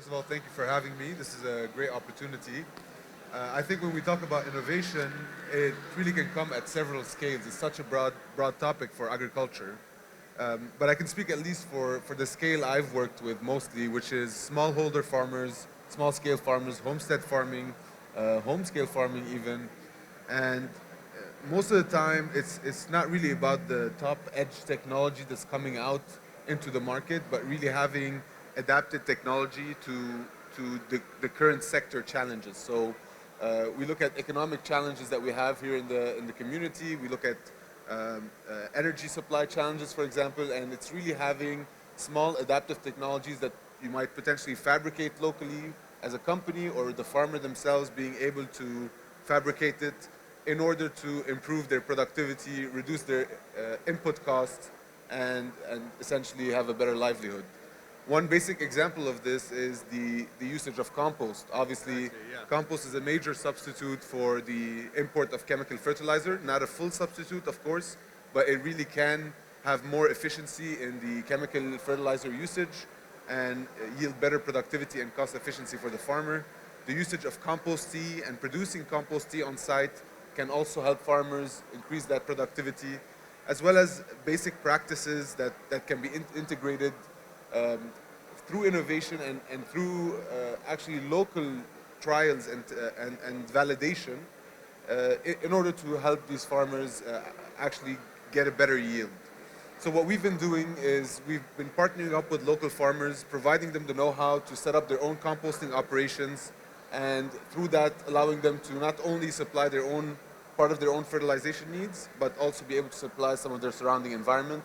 First of all, thank you for having me. This is a great opportunity. I think when we talk about innovation, it really can come at several scales. It's such a broad topic for agriculture. But I can speak at least for the scale I've worked with mostly, which is smallholder farmers, small-scale farmers, homestead farming, home-scale farming even. And most of the time, it's not really about the top-edge technology that's coming out into the market, but really having adapted technology to the current sector challenges. So we look at economic challenges that we have here in the community. We look at energy supply challenges, for example, and it's really having small adaptive technologies that you might potentially fabricate locally as a company, or the farmer themselves being able to fabricate it in order to improve their productivity, reduce their input costs, and essentially have a better livelihood. One basic example of this is the usage of compost. Obviously, yeah. Compost is a major substitute for the import of chemical fertilizer. Not a full substitute, of course, but it really can have more efficiency in the chemical fertilizer usage and yield better productivity and cost efficiency for the farmer. The usage of compost tea and producing compost tea on site can also help farmers increase that productivity, as well as basic practices that can be integrated through innovation and through actually local trials and validation in order to help these farmers actually get a better yield. So what we've been doing is we've been partnering up with local farmers, providing them the know-how to set up their own composting operations, and through that allowing them to not only supply their own part of their own fertilization needs, but also be able to supply some of their surrounding environment.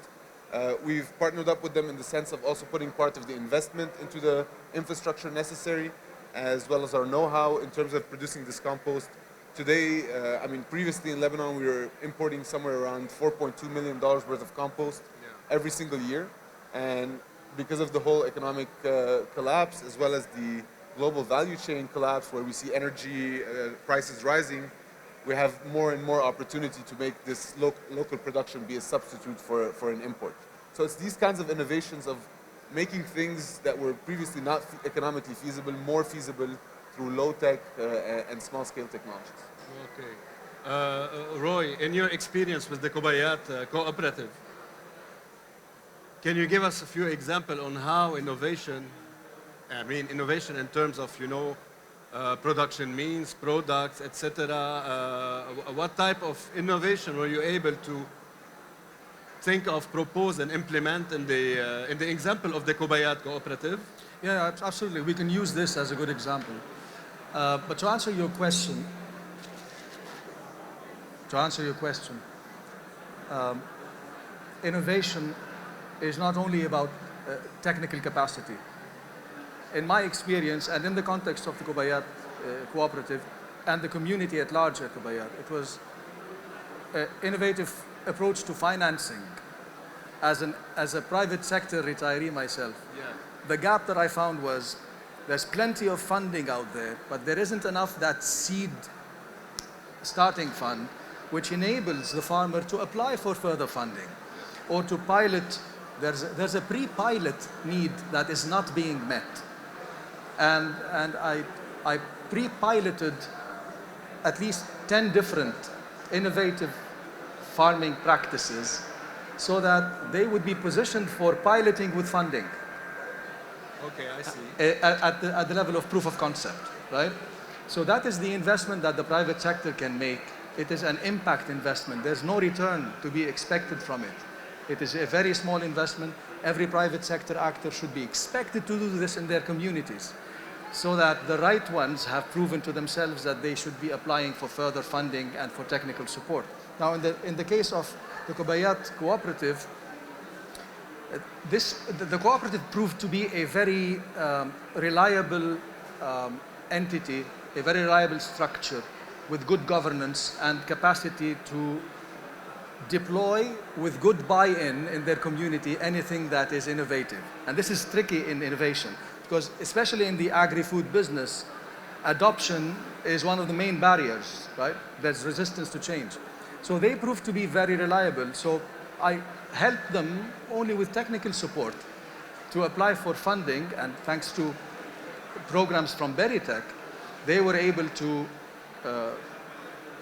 We've partnered up with them in the sense of also putting part of the investment into the infrastructure necessary, as well as our know-how in terms of producing this compost. Today, I mean, previously in Lebanon, we were importing somewhere around $4.2 million worth of compost every single year. And because of the whole economic collapse, as well as the global value chain collapse, where we see energy prices rising, we have more and more opportunity to make this local production be a substitute for an import. So it's these kinds of innovations of making things that were previously not economically feasible, more feasible through low-tech and small-scale technologies. Okay. Roy, in your experience with the Qobayat cooperative, can you give us a few examples on how innovation, innovation in terms of, production means, products, etc. What type of innovation were you able to think of, propose, and implement in the example of the Qobayat cooperative? Yeah, absolutely. We can use this as a good example. But to answer your question, innovation is not only about technical capacity. In my experience, and in the context of the Qobayat cooperative and the community at large at Qobayat, it was an innovative approach to financing. As a private sector retiree myself, the gap that I found was there's plenty of funding out there, but there isn't enough that seed starting fund, which enables the farmer to apply for further funding or to pilot. There's a pre-pilot need that is not being met. And I pre-piloted at least 10 different innovative farming practices so that they would be positioned for piloting with funding. Okay, I see. At the level of proof of concept, right? So that is the investment that the private sector can make. It is an impact investment. There's no return to be expected from it. It is a very small investment. Every private sector actor should be expected to do this in their communities, so that the right ones have proven to themselves that they should be applying for further funding and for technical support. Now, in the case of the Qobayat cooperative, the cooperative proved to be a very reliable entity, a very reliable structure with good governance and capacity to deploy with good buy-in in their community anything that is innovative. And this is tricky in innovation, because especially in the agri-food business, adoption is one of the main barriers, right? There's resistance to change. So they proved to be very reliable. So I helped them only with technical support to apply for funding, and thanks to programs from Berytech, they were able to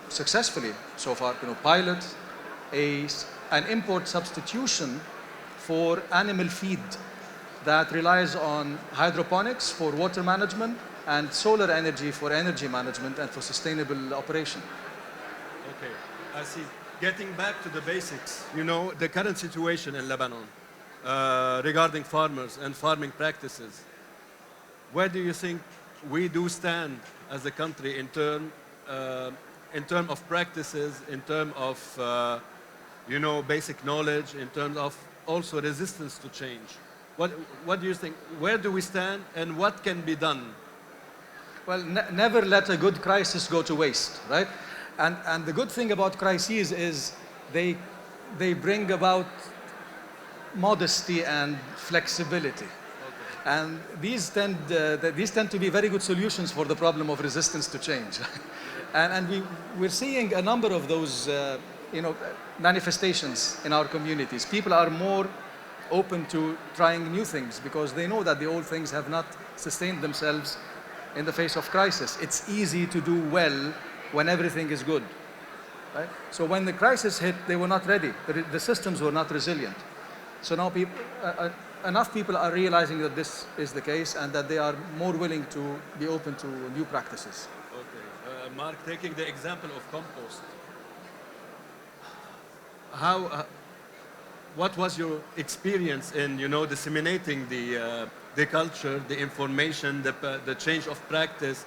successfully, so far, pilot an import substitution for animal feed that relies on hydroponics for water management and solar energy for energy management and for sustainable operation. Okay, I see. Getting back to the basics, the current situation in Lebanon regarding farmers and farming practices, where do you think we do stand as a country in terms of practices, in terms of basic knowledge, in terms of also resistance to change? What do you think? Where do we stand and what can be done? Well, never let a good crisis go to waste, right? And the good thing about crises is they bring about modesty and flexibility. Okay. And these tend to be very good solutions for the problem of resistance to change. and we're seeing a number of those manifestations in our communities. People are more open to trying new things because they know that the old things have not sustained themselves in the face of crisis. It's easy to do well when everything is good, right? So when the crisis hit, they were not ready. The systems were not resilient. So now enough people are realizing that this is the case and that they are more willing to be open to new practices. Okay, Mark, taking the example of compost, what was your experience in, disseminating the culture, the information, the change of practice?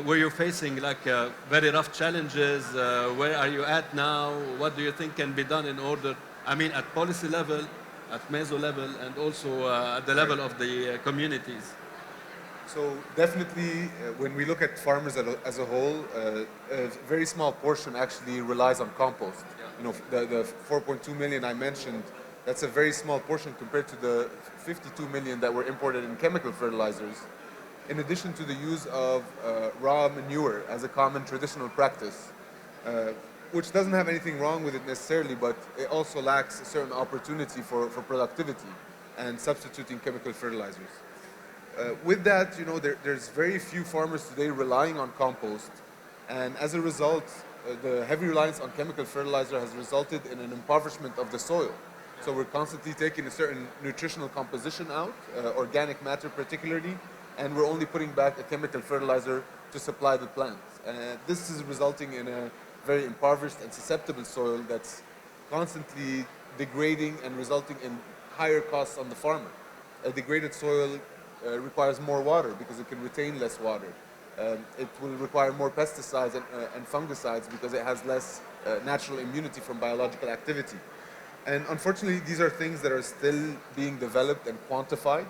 Were you facing very rough challenges? Where are you at now? What do you think can be done in order, at policy level, at meso level, and also at the level of the communities? So definitely, when we look at farmers as a whole, a very small portion actually relies on compost. Yeah. The 4.2 million I mentioned, that's a very small portion compared to the 52 million that were imported in chemical fertilizers. In addition to the use of raw manure as a common traditional practice, which doesn't have anything wrong with it necessarily, but it also lacks a certain opportunity for productivity and substituting chemical fertilizers. With that, there's very few farmers today relying on compost, and as a result, the heavy reliance on chemical fertilizer has resulted in an impoverishment of the soil. So we're constantly taking a certain nutritional composition out, organic matter particularly, and we're only putting back a chemical fertilizer to supply the plants. This is resulting in a very impoverished and susceptible soil that's constantly degrading and resulting in higher costs on the farmer. A degraded soil requires more water because it can retain less water. It will require more pesticides and fungicides because it has less natural immunity from biological activity. And unfortunately, these are things that are still being developed and quantified,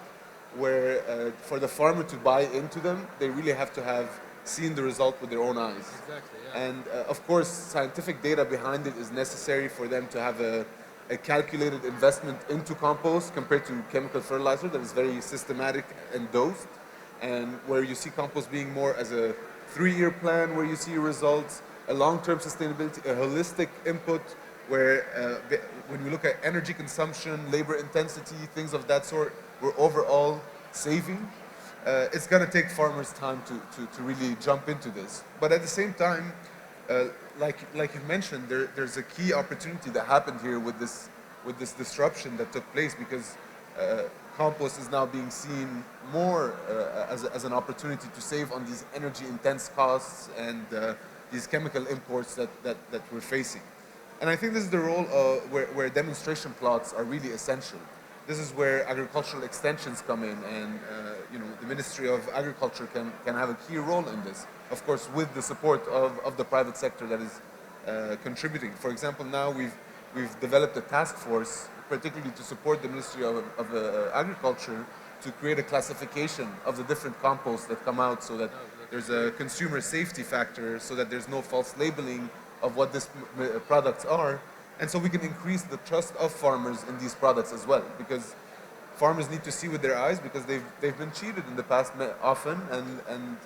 where for the farmer to buy into them, they really have to have seen the result with their own eyes. Exactly, yeah. And of course, scientific data behind it is necessary for them to have a calculated investment into compost compared to chemical fertilizer that is very systematic and dosed, and where you see compost being more as a 3-year plan where you see results, a long-term sustainability, a holistic input where when we look at energy consumption, labor intensity, things of that sort, we're overall saving. It's going to take farmers time to really jump into this. But at the same time, like you mentioned, there's a key opportunity that happened here with this disruption that took place, because compost is now being seen more as an opportunity to save on these energy-intense costs and these chemical imports that we're facing. And I think this is the role where demonstration plots are really essential. This is where agricultural extensions come in, and the Ministry of Agriculture can have a key role in this. Of course, with the support of the private sector that is contributing. For example, now we've developed a task force, particularly to support the Ministry of Agriculture, to create a classification of the different composts that come out, so that there's a consumer safety factor, so that there's no false labeling of what these products are. And so we can increase the trust of farmers in these products as well, because farmers need to see with their eyes, because they've been cheated in the past often, and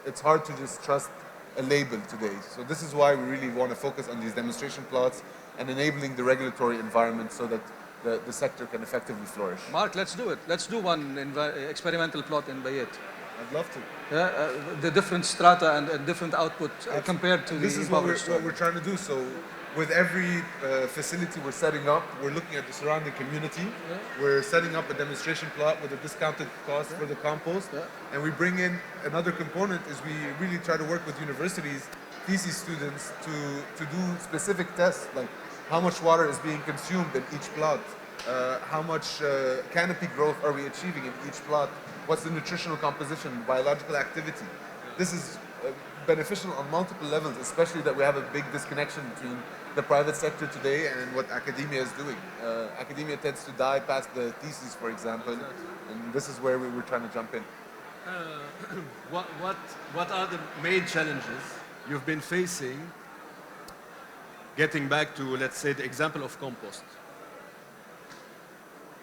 it's hard to just trust a label today. So this is why we really want to focus on these demonstration plots and enabling the regulatory environment so that the sector can effectively flourish. Mark, let's do it. Let's do one experimental plot in Bayet. I'd love to. The different strata and different output compared to this the is what impoverished we're trying to do. So with every facility we're setting up, we're looking at the surrounding community. We're setting up a demonstration plot with a discounted cost for the compost. And we bring in another component is we really try to work with universities, thesis students to do specific tests, like how much water is being consumed in each plot, how much canopy growth are we achieving in each plot, what's the nutritional composition, biological activity. This is beneficial on multiple levels, especially that we have a big disconnection between the private sector today and what academia is doing. Academia tends to die past the thesis, for example, and this is where we were trying to jump in. What are the main challenges you've been facing, getting back to, let's say, the example of compost?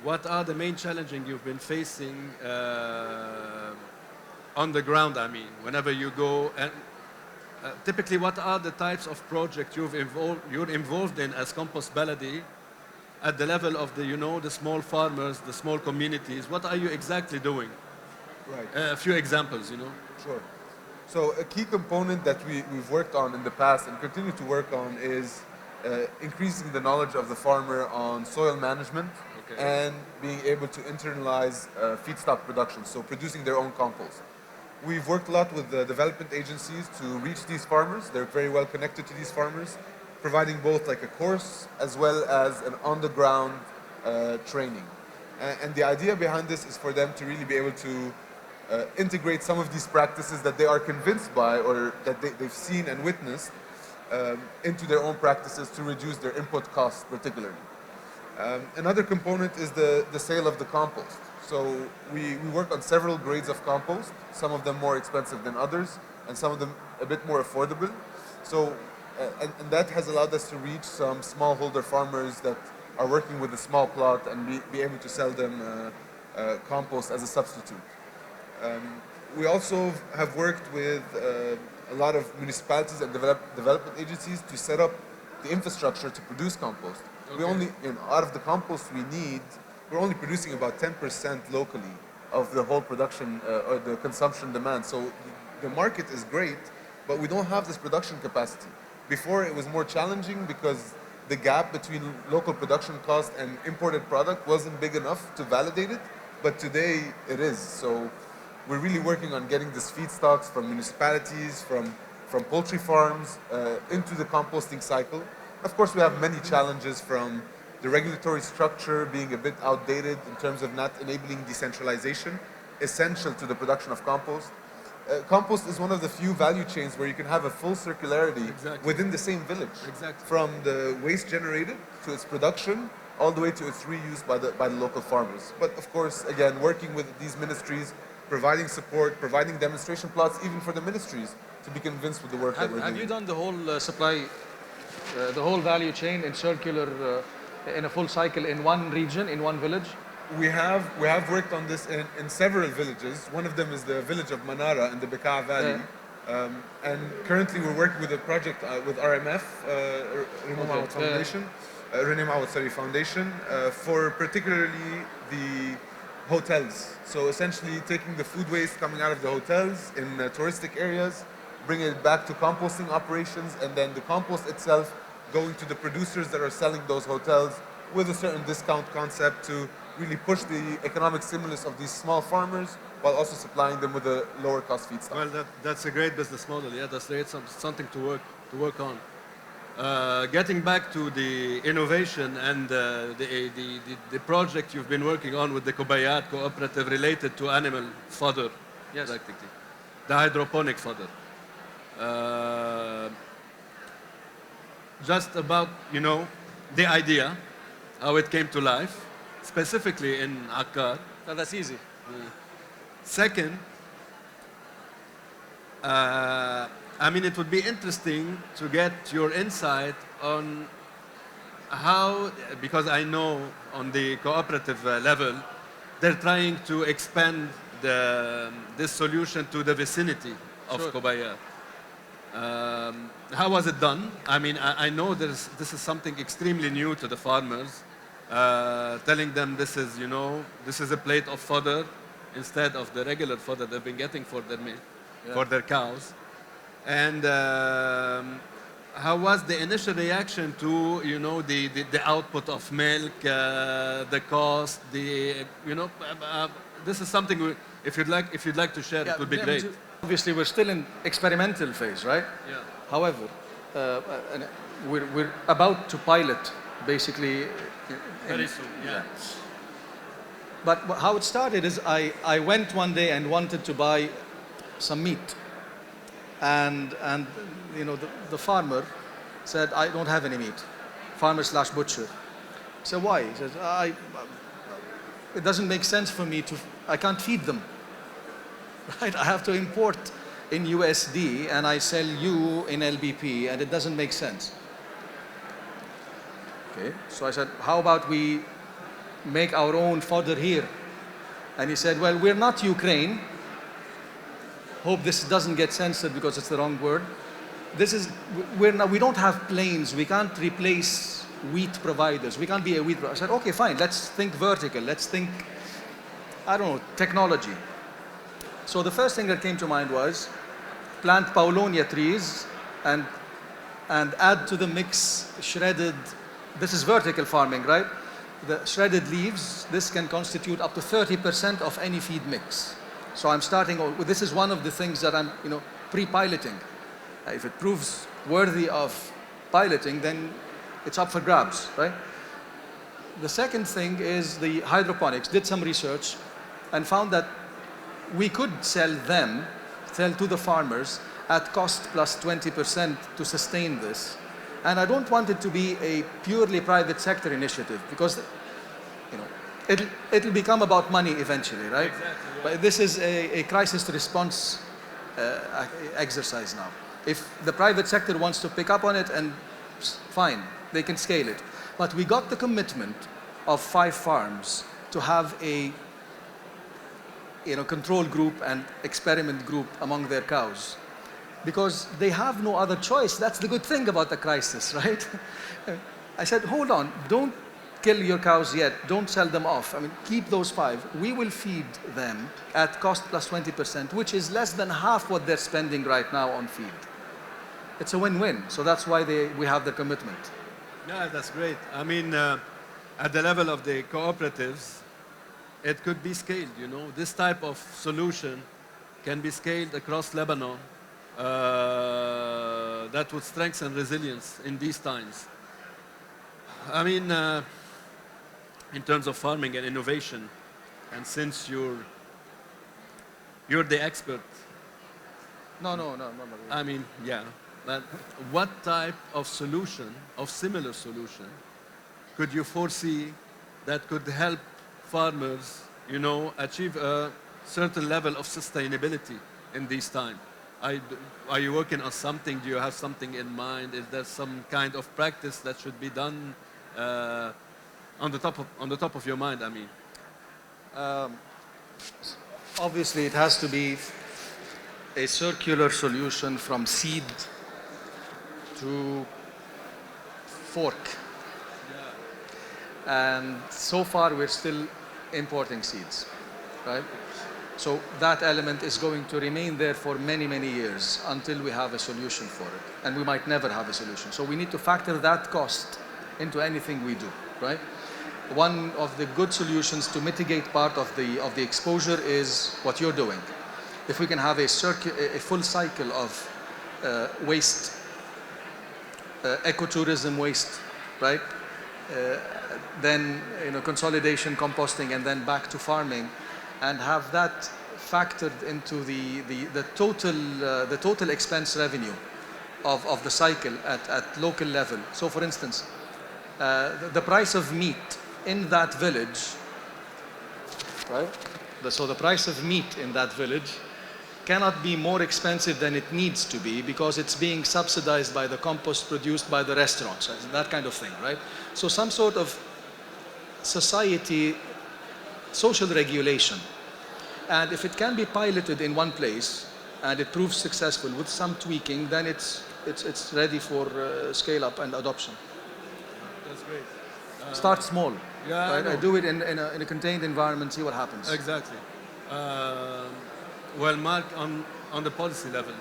What are the main challenges you've been facing on the ground, I mean, whenever you go? And typically, what are the types of projects you're involved in as Compost Baladi at the level of the small farmers, the small communities? What are you exactly doing? Right. A few examples, Sure. So a key component that we've worked on in the past and continue to work on is increasing the knowledge of the farmer on soil management and being able to internalize feedstock production, so producing their own compost. We've worked a lot with the development agencies to reach these farmers. They're very well connected to these farmers, providing both like a course as well as an on-the-ground training. And the idea behind this is for them to really be able to integrate some of these practices that they are convinced by or that they've seen and witnessed into their own practices to reduce their input costs particularly. Another component is the sale of the compost. So we work on several grades of compost, some of them more expensive than others, and some of them a bit more affordable. So, and that has allowed us to reach some smallholder farmers that are working with a small plot and be able to sell them compost as a substitute. We also have worked with a lot of municipalities and development agencies to set up the infrastructure to produce compost. We only, out of the compost we need, we're only producing about 10% locally of the whole production or the consumption demand. So the market is great, but we don't have this production capacity. Before it was more challenging because the gap between local production cost and imported product wasn't big enough to validate it, but today it is. So we're really working on getting this feedstocks from municipalities, from poultry farms into the composting cycle. Of course, we have many challenges from the regulatory structure being a bit outdated in terms of not enabling decentralization, essential to the production of compost. Compost is one of the few value chains where you can have a full circularity within the same village. From the waste generated to its production, all the way to its reuse by the local farmers. But of course, again, working with these ministries, providing support, providing demonstration plots, even for the ministries, to be convinced with the work that we're doing. Have you done the whole supply, the whole value chain in circular, in a full cycle in one region, in one village? We have worked on this in several villages. One of them is the village of Manara in the Bekaa Valley. And currently we're working with a project with RMF, René Mawad Foundation, for particularly the hotels. So essentially taking the food waste coming out of the hotels in touristic areas, bringing it back to composting operations, and then the compost itself going to the producers that are selling those hotels with a certain discount concept to really push the economic stimulus of these small farmers while also supplying them with a lower cost feedstock. Well, that's a great business model. Yeah, that's great, something to work on. Getting back to the innovation and the project you've been working on with the Qobayat cooperative related to animal fodder, practically, the hydroponic fodder. Just about, the idea, how it came to life, specifically in Akkad. Oh, that's easy. Second, it would be interesting to get your insight on how, because I know on the cooperative level, they're trying to expand this solution to the vicinity of Qobayat. How was it done? I know this is something extremely new to the farmers. telling them this is, this is a plate of fodder instead of the regular fodder they've been getting for their for their cows. And how was the initial reaction to, the output of milk, the cost, this is something if you'd like to share, it would be great. Obviously, we're still in experimental phase, right? Yeah. However, and we're about to pilot, basically. Very soon, yeah. But how it started is I went one day and wanted to buy some meat. And the farmer said, I don't have any meat. Farmer/butcher. So why? He says, it doesn't make sense for me I can't feed them. Right? I have to import in USD and I sell you in LBP, and it doesn't make sense. Okay, so I said, how about we make our own fodder here? And he said, well, we're not Ukraine. Hope this doesn't get censored because it's the wrong word. We don't have planes. We can't replace wheat providers. We can't be a wheat provider. I said, okay, fine. Let's think vertical. Let's think, I don't know, technology. So the first thing that came to mind was plant Paulonia trees and add to the mix shredded, this is vertical farming, right? The shredded leaves, this can constitute up to 30% of any feed mix. So I'm starting, this is one of the things that I'm, pre-piloting. If it proves worthy of piloting, then it's up for grabs, right? The second thing is the hydroponics. Did some research and found that we could sell to the farmers at cost plus 20% to sustain this. And I don't want it to be a purely private sector initiative because, it'll become about money eventually, right? Exactly, yeah. But this is a crisis response exercise now. If the private sector wants to pick up on it, and fine, they can scale it. But we got the commitment of 5 farms to have a control group and experiment group among their cows, because they have no other choice. That's the good thing about the crisis, right? I said, hold on, don't kill your cows yet, don't sell them off. I mean, keep those 5. We will feed them at cost plus 20%, which is less than half what they're spending right now on feed. It's a win-win, so that's why we have the commitment. Yeah, that's great. I mean, at the level of the cooperatives, it could be scaled, This type of solution can be scaled across Lebanon. That would strengthen resilience in these times. I mean, in terms of farming and innovation, and since you're the expert. No. I mean, yeah. But what type of similar solution, could you foresee that could help farmers, achieve a certain level of sustainability in these times? Are you working on something? Do you have something in mind? Is there some kind of practice that should be done on the top of your mind? I mean, obviously, it has to be a circular solution from seed to fork. Yeah. And so far, we're still importing seeds, right? So that element is going to remain there for many, many years until we have a solution for it. And we might never have a solution. So we need to factor that cost into anything we do, right? One of the good solutions to mitigate part of the exposure is what you're doing. If we can have a full cycle of waste, ecotourism waste, right? Then consolidation, composting, and then back to farming, and have that factored into the total expense revenue of the cycle at local level. So, for instance, the price of meat in that village, right? So the price of meat in that village cannot be more expensive than it needs to be because it's being subsidized by the compost produced by the restaurants, right? That kind of thing, right? So some sort of social regulation. And if it can be piloted in one place and it proves successful with some tweaking, then it's ready for scale up and adoption. That's great. Start small. Yeah, I Right? know. Do it in a contained environment, see what happens. Exactly. Well, Mark, on the policy level,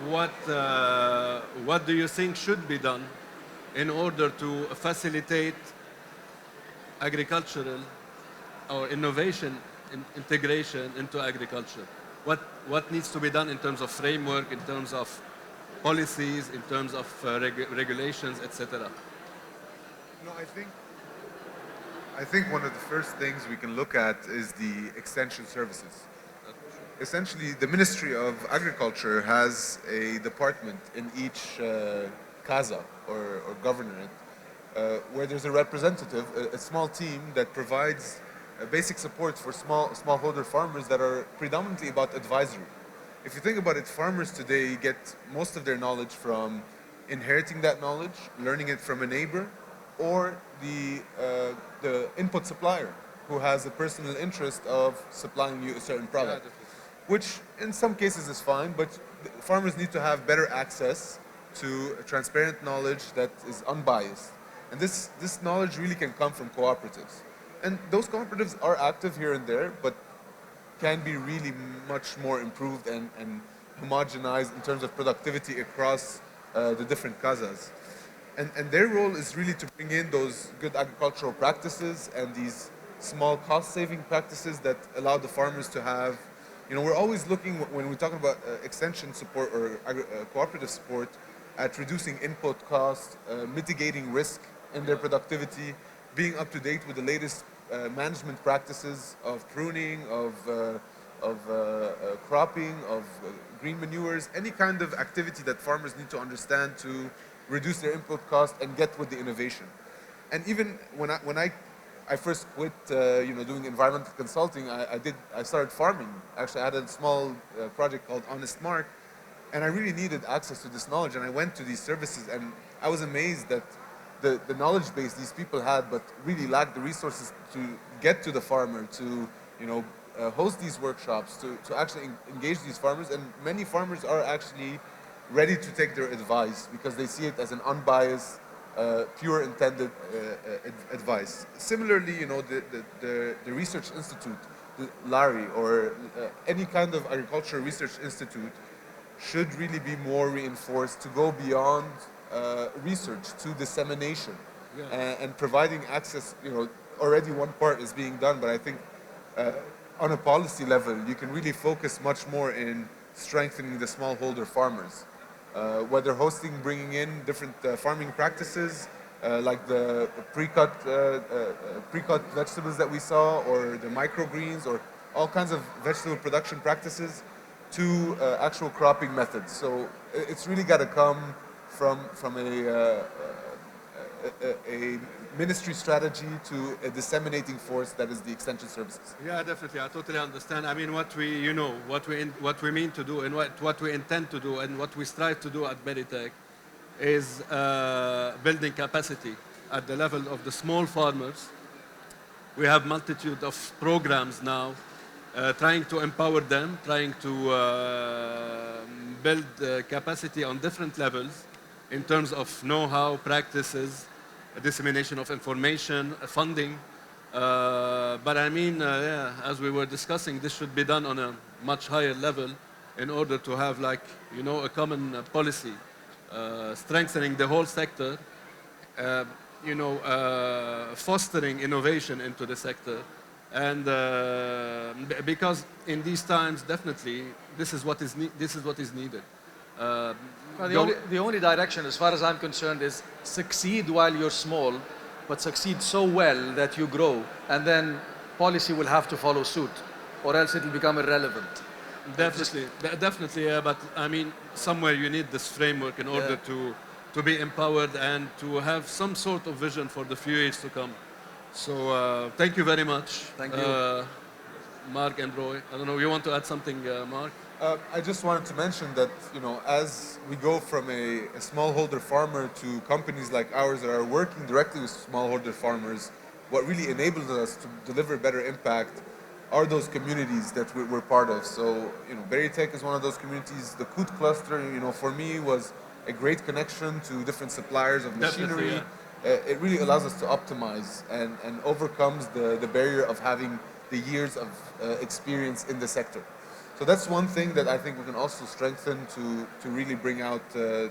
what do you think should be done in order to facilitate agricultural or innovation integration into agriculture? What needs to be done in terms of framework, in terms of policies, in terms of regulations, etc.? No, I think one of the first things we can look at is the extension services. Essentially, the Ministry of Agriculture has a department in each CASA or governorate where there's a representative, a small team that provides basic support for smallholder farmers that are predominantly about advisory. If you think about it, farmers today get most of their knowledge from inheriting that knowledge, learning it from a neighbor, or the input supplier who has a personal interest of supplying you a certain product, which in some cases is fine, but farmers need to have better access to transparent knowledge that is unbiased. And this knowledge really can come from cooperatives. And those cooperatives are active here and there, but can be really much more improved and homogenized in terms of productivity across the different casas. And their role is really to bring in those good agricultural practices and these small cost-saving practices that allow the farmers to have, we're always looking, when we're talking about extension support or cooperative support, at reducing input costs, mitigating risk in their productivity, being up to date with the latest management practices of pruning, of cropping, of green manures, any kind of activity that farmers need to understand to reduce their input cost and get with the innovation. And even when I first quit, doing environmental consulting, I started farming. Actually, I had a small project called Honest Mark, and I really needed access to this knowledge. And I went to these services, and I was amazed that the knowledge base these people had, but really lacked the resources to get to the farmer, to host these workshops, to actually engage these farmers. And many farmers are actually ready to take their advice because they see it as an unbiased, pure intended advice. Similarly, the research institute, the LARI, or any kind of agricultural research institute should really be more reinforced to go beyond research to dissemination and providing access. Already one part is being done, but I think on a policy level, you can really focus much more in strengthening the smallholder farmers. Whether bringing in different farming practices, like the pre-cut vegetables that we saw, or the microgreens, or all kinds of vegetable production practices, to actual cropping methods. So it's really got to come from a ministry strategy to a disseminating force that is the extension services. Yeah, definitely. I totally understand. I mean, what we mean to do, and what we intend to do, and what we strive to do at Berytech is building capacity at the level of the small farmers. We have multitude of programs now, trying to empower them, trying to build capacity on different levels in terms of know-how, practices, dissemination of information, funding. But I mean, as we were discussing, this should be done on a much higher level in order to have, a common policy, strengthening the whole sector, fostering innovation into the sector. And because in these times, definitely, this is what is needed. The only direction, as far as I'm concerned, is succeed while you're small, but succeed so well that you grow, and then policy will have to follow suit, or else it will become irrelevant. Definitely, yeah. But I mean, somewhere you need this framework in order to be empowered and to have some sort of vision for the few years to come. So thank you very much. Thank you. Mark and Roy. I don't know, you want to add something, Mark? I just wanted to mention that, as we go from a smallholder farmer to companies like ours that are working directly with smallholder farmers, what really enables us to deliver better impact are those communities that we're part of. So, Berytech is one of those communities. The COOP cluster, for me, was a great connection to different suppliers of machinery. it really allows us to optimize and overcomes the barrier of having the years of experience in the sector. So that's one thing that I think we can also strengthen to really bring out the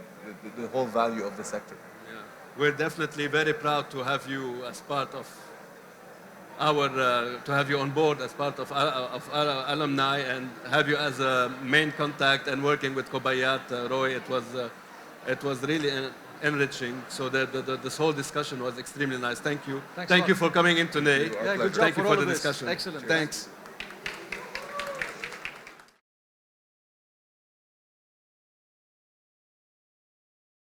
whole value of the sector. Yeah. We're definitely very proud to have you as part of our, to have you on board as part of our alumni and have you as a main contact and working with Qobayat, Roy. It was really enriching. So this whole discussion was extremely nice. Thank you. Thanks you for coming in today. Yeah, good job Thank you for for all the of this. discussion. Excellent. Thanks.